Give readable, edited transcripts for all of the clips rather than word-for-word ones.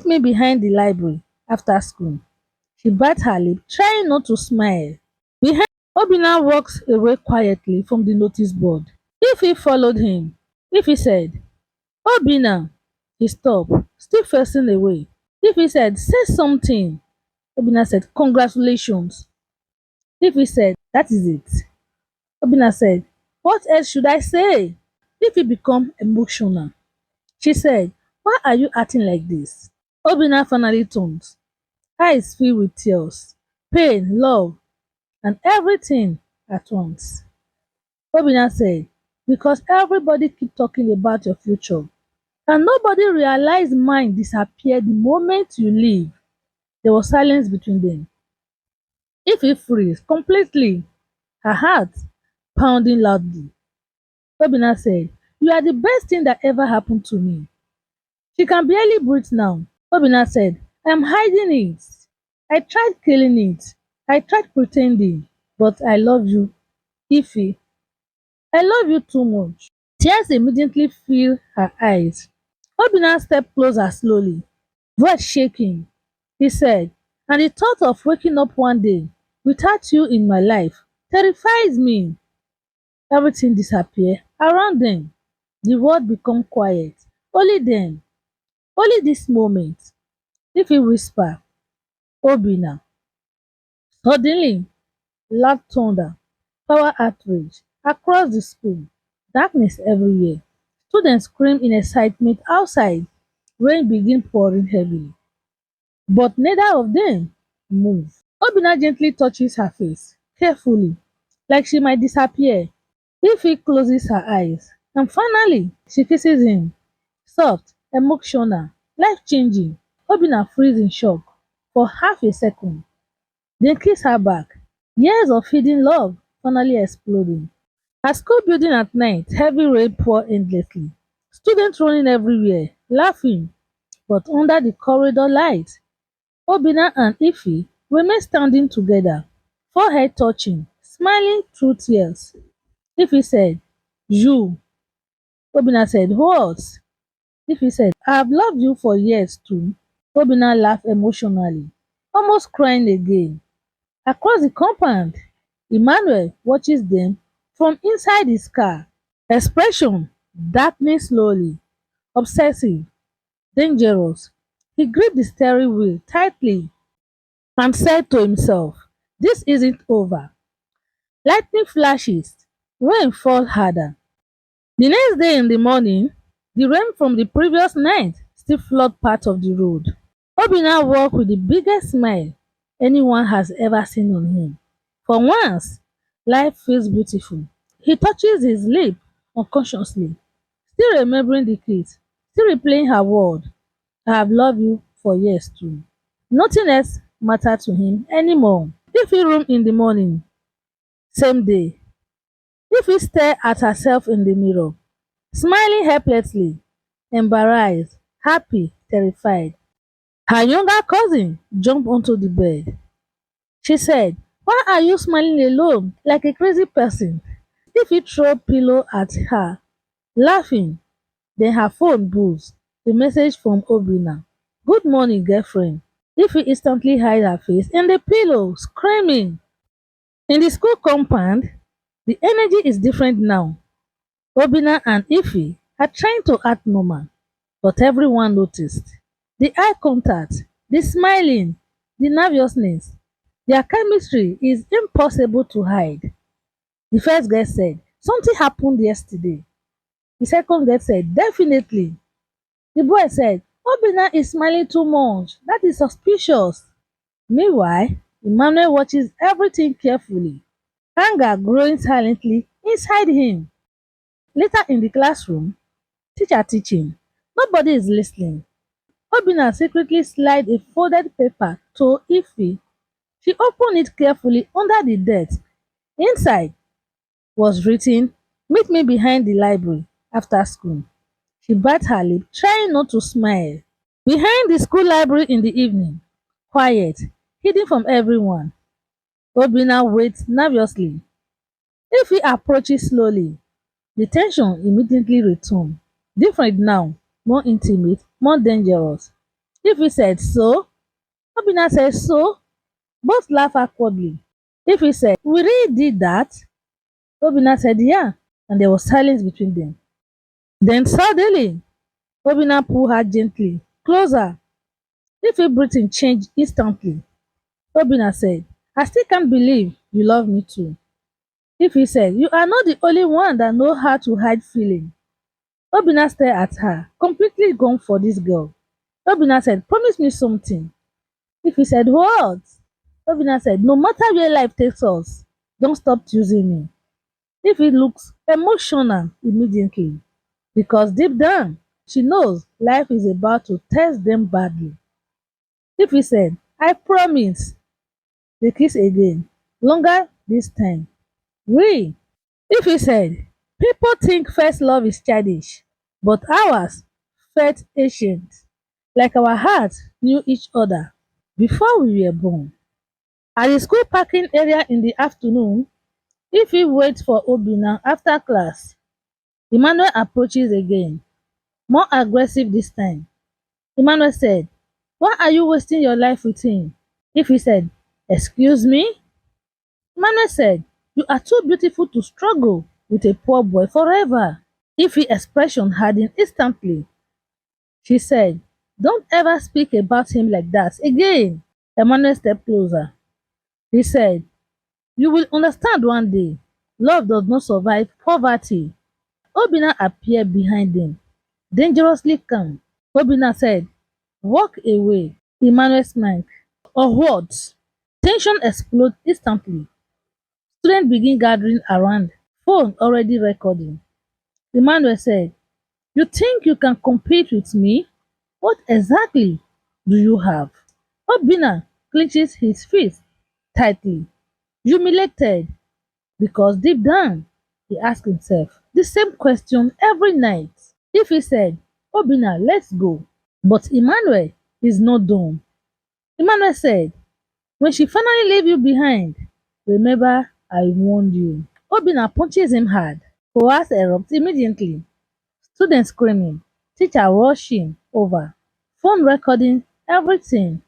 Meet me behind the library after school. She bit her lip, trying not to smile. Behind, Obinna walks away quietly from the notice board. Ife followed him. Ife said, Obinna. He stopped, still facing away. Ife said, say something. Obinna said, congratulations. Ife said, that is it. Obinna said, what else should I say? Ife became emotional. She said, why are you acting like this? Obinna finally turned, eyes filled with tears, pain, love, and everything at once. Obinna said, because everybody keep talking about your future, and nobody realized mine disappeared the moment you leave. There was silence between them. If he freeze completely, her heart pounding loudly. Obinna said, you are the best thing that ever happened to me. She can barely breathe now. Obinna said, I am hiding it. I tried killing it. I tried pretending. But I love you, Ife. I love you too much. Tears immediately filled her eyes. Obinna stepped closer slowly, voice shaking. He said, and the thought of waking up one day without you in my life terrifies me. Everything disappeared around them. The world became quiet. Only then, only this moment, if he whispered, Obinna. Suddenly, loud thunder, power outrage across the school, darkness everywhere. Students scream in excitement outside. Rain began pouring heavily. But neither of them moved. Obinna gently touches her face, carefully, like she might disappear. If he closes her eyes, and finally she kisses him, soft, emotional, life changing. Obinna freezes in shock for half a second, then kiss her back. Years of hidden love finally exploding. At school building at night, heavy rain poured endlessly. Students running everywhere, laughing, but under the corridor light, Obinna and Ife remained standing together, forehead touching, smiling through tears. Ife said, you. Obinna said, what? Ife said, I have loved you for years too. Obinna laughed emotionally, almost crying again. Across the compound, Emmanuel watches them from inside his car. Expression darkening slowly, obsessive, dangerous. He gripped the steering wheel tightly and said to himself, this isn't over. Lightning flashes, rain falls harder. The next day in the morning, the rain from the previous night still flooded part of the road. Obinna walked with the biggest smile anyone has ever seen on him. For once, life feels beautiful. He touches his lip unconsciously, still remembering the kiss, still replaying her word, I have loved you for years too. Nothing else mattered to him anymore. If he room in the morning, same day. If he stare at herself in the mirror, smiling helplessly, embarrassed, happy, terrified. Her younger cousin jumped onto the bed. She said, why are you smiling alone like a crazy person? If he threw a pillow at her, laughing, then her phone buzzed. A message from Obinna. Good morning, girlfriend. If he instantly hid her face in the pillow, screaming. In the school compound, the energy is different now. Obinna and Ife are trying to act normal, but everyone noticed. The eye contact, the smiling, the nervousness. Their chemistry is impossible to hide. The first girl said, something happened yesterday. The second girl said, definitely. The boy said, Obinna is smiling too much. That is suspicious. Meanwhile, Emmanuel watches everything carefully, anger growing silently inside him. Later in the classroom, teacher teaching, nobody is listening. Obinna secretly slid a folded paper to Ife. She opened it carefully under the desk. Inside was written, meet me behind the library after school. She bit her lip, trying not to smile. Behind the school library in the evening, quiet, hidden from everyone, Obinna waits nervously. If he approaches slowly, the tension immediately returns. Different now, more intimate, more dangerous. Ife said, so? Obinna said, so? Both laughed awkwardly. Ife said, we really did that? Obinna said, yeah. And there was silence between them. Then suddenly, Obinna pulled her gently closer. Ife breathing changed instantly. Obinna said, I still can't believe you love me too. Ife said, you are not the only one that know how to hide feeling. Obinna stared at her, completely gone for this girl. Obinna said, promise me something. Ife said, what? Obinna said, no matter where life takes us, don't stop choosing me. Ife looks emotional immediately because deep down, she knows life is about to test them badly. Ife said, I promise. They kiss again, longer this time. We. Ife said, people think first love is childish, but ours felt ancient, like our hearts knew each other before we were born. At the school parking area in the afternoon, Ife waits for Obinna after class. Emmanuel approaches again, more aggressive this time. Emmanuel said, why are you wasting your life with him? Ife said, excuse me? Emmanuel said, you are too beautiful to struggle with a poor boy forever. Ife's expression hardened instantly. She said, don't ever speak about him like that again. Emmanuel stepped closer. He said, you will understand one day. Love does not survive poverty. Obinna appeared behind them, dangerously calm. Obinna said, walk away. Emmanuel smiled. Or what? Tension exploded instantly. Students begin gathering around, phone already recording. Emmanuel said, you think you can compete with me? What exactly do you have? Obinna clenches his fist tightly, humiliated, because deep down he asked himself the same question every night. If he said, Obinna, let's go. But Emmanuel is not done. Emmanuel said, when she finally leave you behind, remember I warned you. Obinna punches him hard. Hoas erupts immediately. Students screaming, teacher rushing over, phone recording everything.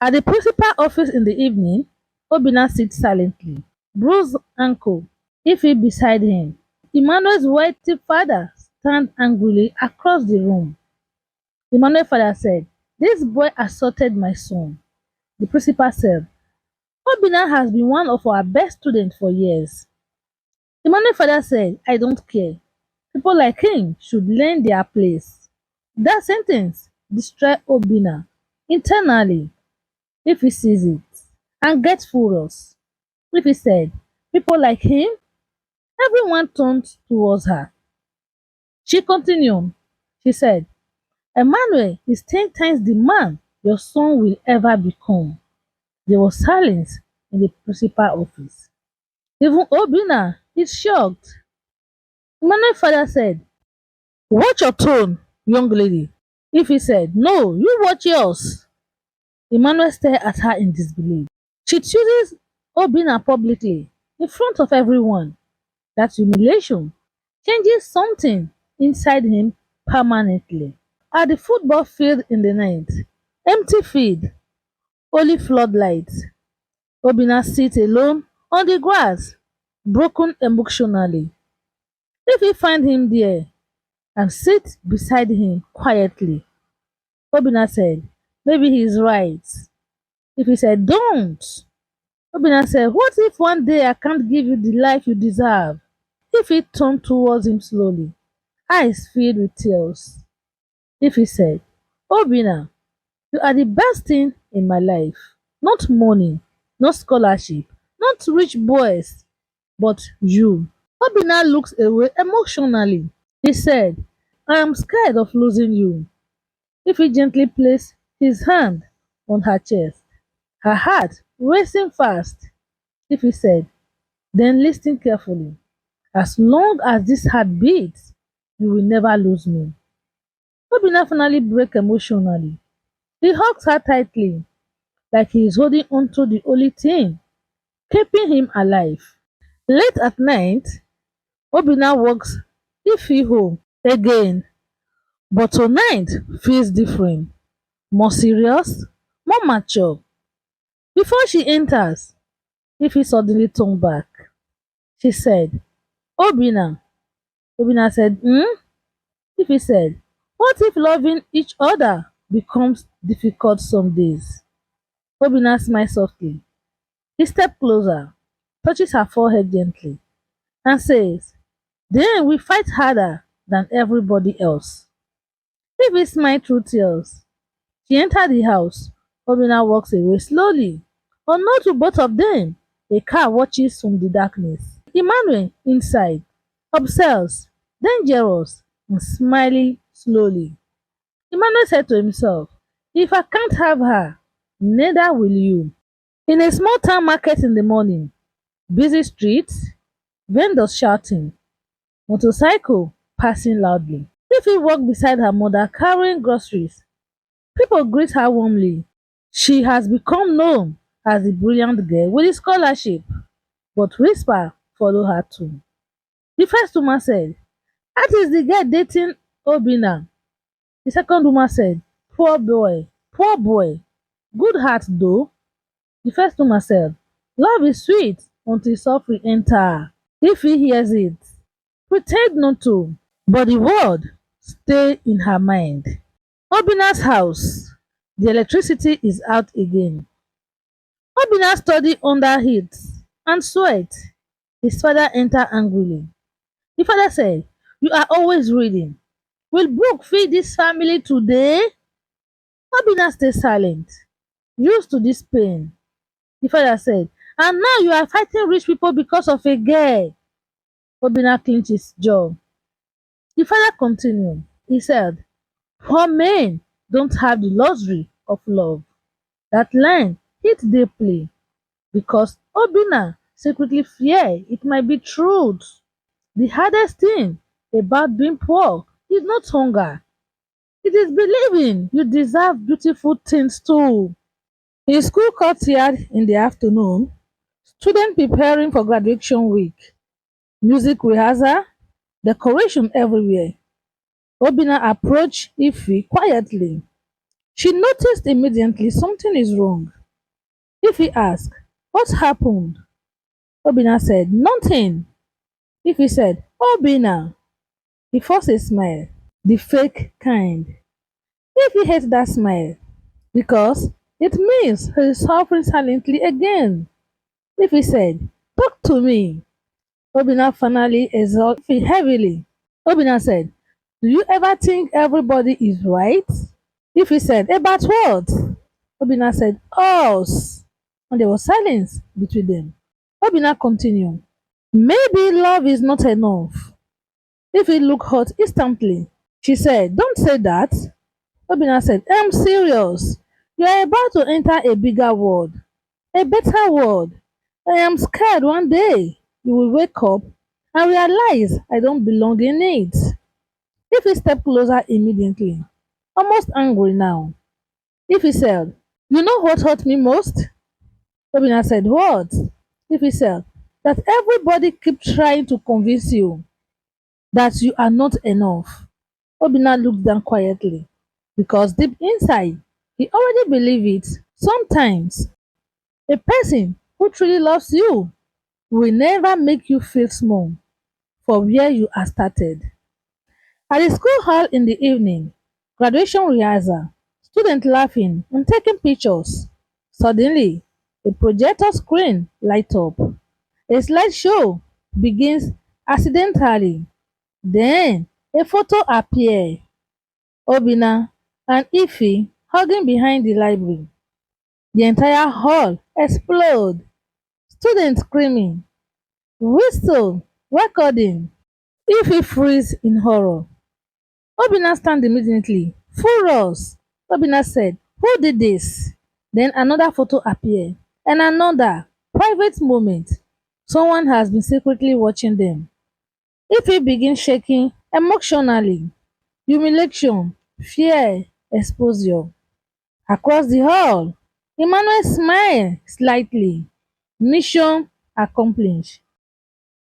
At the principal office in the evening, Obinna sits silently, bruised ankle, Ife beside him. Emmanuel's white father stands angrily across the room. Emmanuel's father said, this boy assaulted my son. The principal said, Obinna has been one of our best students for years. Emmanuel's father said, I don't care. People like him should learn their place. That sentence destroyed Obinna internally if he sees it and gets furious. If he said, people like him, everyone turned towards her. She continued. She said, Emmanuel is 10 times the man your son will ever become. There was silence in the principal office. Even Obinna is shocked. Emmanuel's father said, watch your tone, young lady. If he said, no, you watch yours. Emmanuel stared at her in disbelief. She chooses Obinna publicly, in front of everyone. That humiliation changes something inside him permanently. At the football field in the night, empty field, only floodlights. Obinna sits alone on the grass, broken emotionally. If he find him there and sit beside him quietly, Obinna said, maybe he's right. If he said, don't, Obinna said, what if one day I can't give you the life you deserve? If he turned towards him slowly, eyes filled with tears. If he said, Obinna, you are the best thing in my life. Not money, not scholarship, not rich boys, but you. Obinna looks away emotionally. He said, I am scared of losing you. If he gently placed his hand on her chest, her heart racing fast. If he said, then listen carefully. As long as this heart beats, you will never lose me. Obinna finally breaks emotionally. He hugs her tightly, like he is holding onto the only thing keeping him alive. Late at night, Obinna walks Ife home again, but tonight feels different. more serious, more mature. Before she enters, Ife suddenly turned back. She said, Obina. Obina said, hmm? Ife said, what if loving each other becomes difficult some days? Obina smiled softly. He stepped closer, touches her forehead gently, and says, then we fight harder than everybody else. Ife smiled through tears. She entered the house. Obina walks away slowly. Unknown to both of them, a car watches from the darkness. Emmanuel inside, observes, dangerous, and smiling slowly. Emmanuel said to himself, if I can't have her, neither will you. In a small town market in the morning, busy streets, vendors shouting, motorcycle passing loudly. Fifi walked beside her mother carrying groceries. People greet her warmly. She has become known as the brilliant girl with a scholarship, but whisper follow her too. The first woman said, that is the girl dating Obina. The second woman said, poor boy, good heart though. The first woman said, love is sweet until suffering enter. If he hears it, pretend not to, but the word stay in her mind. Obina's house. The electricity is out again. Obina studied under heat and sweat. His father entered angrily. The father said, you are always reading. Will book feed this family today? Obina stayed silent, used to this pain. The father said, and now you are fighting rich people because of a girl. Obina clenched his jaw. The father continued. He said, poor men don't have the luxury of love. That line hit deeply because Obina secretly feared it might be truth. The hardest thing about being poor is not hunger. It is believing you deserve beautiful things too. In school courtyard in the afternoon, students preparing for graduation week, music rehearsal, decoration everywhere. Obina approached Ife quietly. She noticed immediately something is wrong. Ife asked, what happened? Obina said, nothing. Ife said, Obina. He forced a smile, the fake kind. Ife hates that smile because it means he is suffering silently again. Ife said, talk to me. Obina finally exhaled heavily. Obina said, do you ever think everybody is right? Ife said, about what? Obina said, us. And there was silence between them. Obina continued, maybe love is not enough. Ife looked hot instantly. She said, don't say that. Obina said, I'm serious. You are about to enter a bigger world, a better world. I am scared one day you will wake up and realize I don't belong in it. If he stepped closer immediately, almost angry now. If he said, you know what hurt me most? Obina said, what? If he said, that everybody keep trying to convince you that you are not enough. Obina looked down quietly because deep inside, he already believed it. Sometimes, a person who truly loves you will never make you feel small for where you are started. At the school hall in the evening, graduation rehearsal, students laughing and taking pictures. Suddenly, a projector screen lights up. A slideshow begins accidentally. Then, a photo appears. Obina and Ife hugging behind the library. The entire hall explodes. Students screaming, whistle, recording. Ife freeze in horror. Obinna stand immediately, furious. Obinna said, who did this? Then another photo appeared, and another private moment. Someone has been secretly watching them. Ife begins shaking emotionally. Humiliation, fear, exposure. Across the hall, Emmanuel smiled slightly. Mission accomplished.